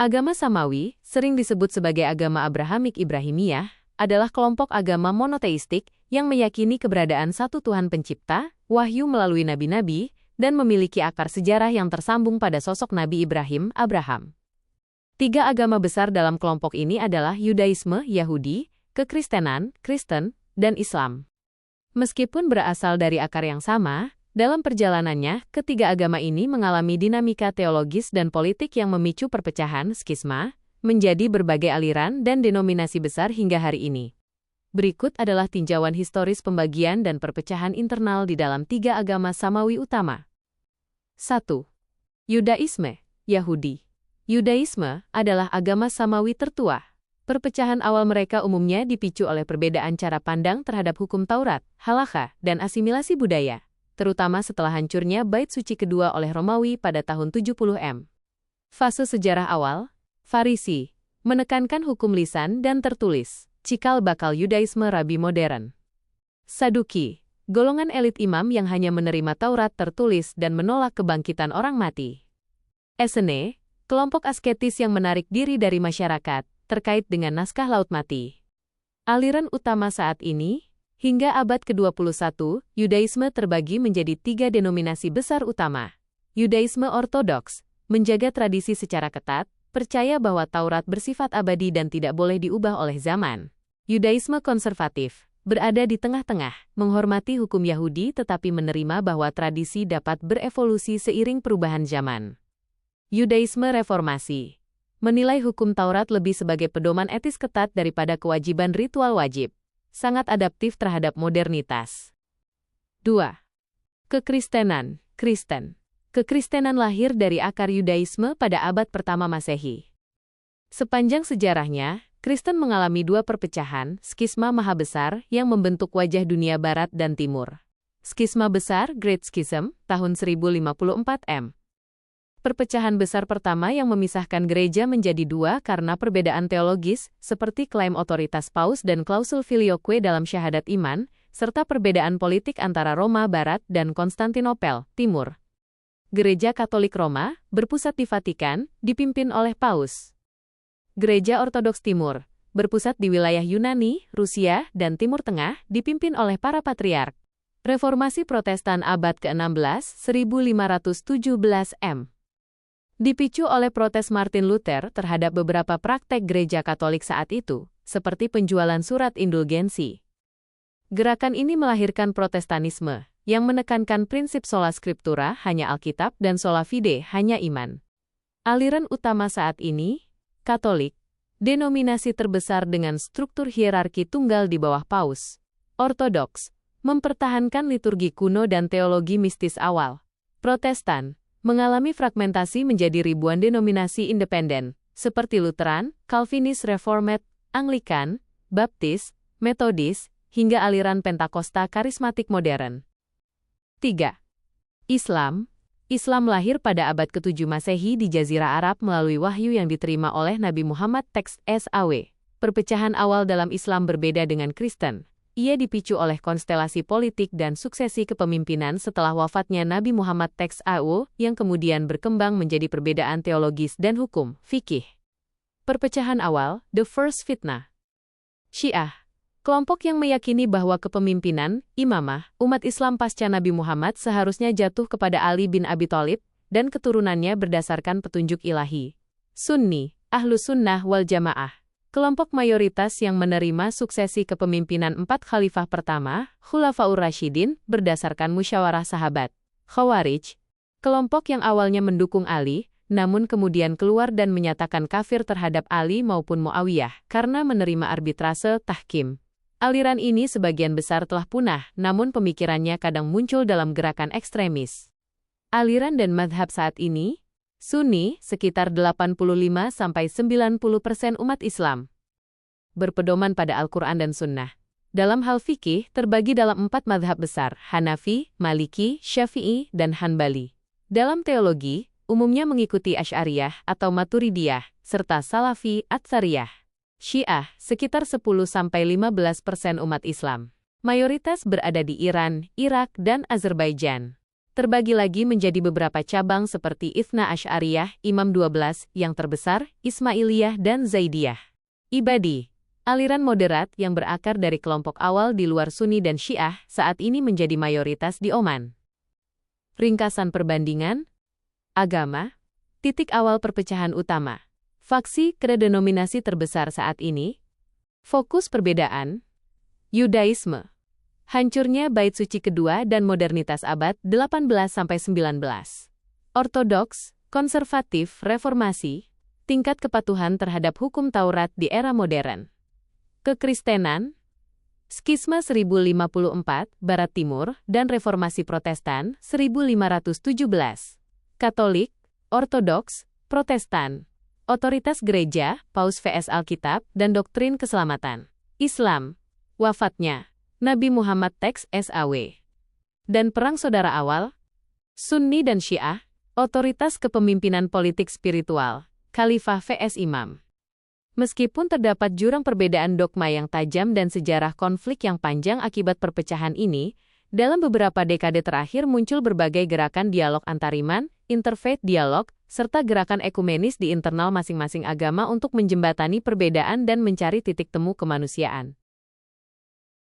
Agama Samawi, sering disebut sebagai agama Abrahamik Ibrahimiyah, adalah kelompok agama monoteistik yang meyakini keberadaan satu Tuhan pencipta, wahyu melalui nabi-nabi, dan memiliki akar sejarah yang tersambung pada sosok Nabi Ibrahim, Abraham. Tiga agama besar dalam kelompok ini adalah Yudaisme, Yahudi, Kekristenan, Kristen, dan Islam. Meskipun berasal dari akar yang sama, dalam perjalanannya, ketiga agama ini mengalami dinamika teologis dan politik yang memicu perpecahan, skisma, menjadi berbagai aliran dan denominasi besar hingga hari ini. Berikut adalah tinjauan historis pembagian dan perpecahan internal di dalam tiga agama Samawi utama. 1. Yudaisme, Yahudi. Yudaisme adalah agama Samawi tertua. Perpecahan awal mereka umumnya dipicu oleh perbedaan cara pandang terhadap hukum Taurat, halakha, dan asimilasi budaya, terutama setelah hancurnya Bait Suci kedua oleh Romawi pada tahun 70 M. Fase sejarah awal, Farisi, menekankan hukum lisan dan tertulis, cikal bakal Yudaisme Rabi modern. Saduki, golongan elit imam yang hanya menerima Taurat tertulis dan menolak kebangkitan orang mati. Essene, kelompok asketis yang menarik diri dari masyarakat, terkait dengan naskah Laut Mati. Aliran utama saat ini, hingga abad ke-21, Yudaisme terbagi menjadi tiga denominasi besar utama. Yudaisme Ortodoks, menjaga tradisi secara ketat, percaya bahwa Taurat bersifat abadi dan tidak boleh diubah oleh zaman. Yudaisme konservatif, berada di tengah-tengah, menghormati hukum Yahudi tetapi menerima bahwa tradisi dapat berevolusi seiring perubahan zaman. Yudaisme reformasi, menilai hukum Taurat lebih sebagai pedoman etis ketat daripada kewajiban ritual wajib. Sangat adaptif terhadap modernitas. 2. Kekristenan, Kristen. Kekristenan lahir dari akar Yudaisme pada abad pertama Masehi. Sepanjang sejarahnya, Kristen mengalami dua perpecahan, skisma maha besar yang membentuk wajah dunia barat dan timur. Skisma besar, Great Schism, tahun 1054 M. Perpecahan besar pertama yang memisahkan gereja menjadi dua karena perbedaan teologis, seperti klaim otoritas paus dan klausul filioque dalam syahadat iman, serta perbedaan politik antara Roma Barat dan Konstantinopel, Timur. Gereja Katolik Roma, berpusat di Vatikan, dipimpin oleh paus. Gereja Ortodoks Timur, berpusat di wilayah Yunani, Rusia, dan Timur Tengah, dipimpin oleh para patriark. Reformasi Protestan abad ke-16, 1517 M. Dipicu oleh protes Martin Luther terhadap beberapa praktek gereja Katolik saat itu, seperti penjualan surat indulgensi. Gerakan ini melahirkan Protestanisme, yang menekankan prinsip sola scriptura hanya Alkitab dan sola fide hanya iman. Aliran utama saat ini, Katolik, denominasi terbesar dengan struktur hierarki tunggal di bawah paus. Ortodoks, mempertahankan liturgi kuno dan teologi mistis awal. Protestan, mengalami fragmentasi menjadi ribuan denominasi independen, seperti Lutheran, Calvinis Reformed, Anglikan, Baptis, Metodis, hingga aliran Pentakosta karismatik modern. 3. Islam. Islam lahir pada abad ke-7 Masehi di Jazirah Arab melalui wahyu yang diterima oleh Nabi Muhammad. Teks SAW. Perpecahan awal dalam Islam berbeda dengan Kristen. Ia dipicu oleh konstelasi politik dan suksesi kepemimpinan setelah wafatnya Nabi Muhammad. Teks AU yang kemudian berkembang menjadi perbedaan teologis dan hukum, fikih. Perpecahan awal, The First Fitnah. Syiah, kelompok yang meyakini bahwa kepemimpinan, imamah, umat Islam pasca Nabi Muhammad seharusnya jatuh kepada Ali bin Abi Thalib dan keturunannya berdasarkan petunjuk ilahi. Sunni, Ahlus Sunnah wal Jamaah. Kelompok mayoritas yang menerima suksesi kepemimpinan 4 khalifah pertama, Khulafaur Rasyidin, berdasarkan musyawarah sahabat. Khawarij, kelompok yang awalnya mendukung Ali, namun kemudian keluar dan menyatakan kafir terhadap Ali maupun Muawiyah, karena menerima arbitrase tahkim. Aliran ini sebagian besar telah punah, namun pemikirannya kadang muncul dalam gerakan ekstremis. Aliran dan madhab saat ini, Sunni, sekitar 85–90% umat Islam, berpedoman pada Al-Quran dan Sunnah. Dalam hal fikih, terbagi dalam 4 madhab besar, Hanafi, Maliki, Syafi'i, dan Hanbali. Dalam teologi, umumnya mengikuti Asy'ariyah atau Maturidiyah, serta Salafi, Atsariyah. Syiah, sekitar 10–15% umat Islam. Mayoritas berada di Iran, Irak, dan Azerbaijan. terbagi lagi menjadi beberapa cabang seperti Ithna Asy'ariyah, Imam 12 yang terbesar, Ismailiyah dan Zaidiyah. Ibadi, aliran moderat yang berakar dari kelompok awal di luar Sunni dan Syiah, saat ini menjadi mayoritas di Oman. Ringkasan perbandingan agama, titik awal perpecahan utama. Faksi kedenominasi terbesar saat ini. Fokus perbedaan. Yudaisme. Hancurnya Bait Suci kedua dan modernitas abad 18-19. Ortodoks, konservatif, reformasi. Tingkat kepatuhan terhadap hukum Taurat di era modern. Kekristenan. Skisma 1054, Barat Timur, dan Reformasi Protestan 1517. Katolik, Ortodoks, Protestan. Otoritas Gereja, Paus vs Alkitab, dan Doktrin Keselamatan. Islam. Wafatnya Nabi Muhammad teks SAW. Dan Perang Saudara Awal. Sunni dan Syiah. Otoritas kepemimpinan politik spiritual. Khalifah vs Imam. Meskipun terdapat jurang perbedaan dogma yang tajam dan sejarah konflik yang panjang akibat perpecahan ini, dalam beberapa dekade terakhir muncul berbagai gerakan dialog antariman, interfaith dialog, serta gerakan ekumenis di internal masing-masing agama untuk menjembatani perbedaan dan mencari titik temu kemanusiaan.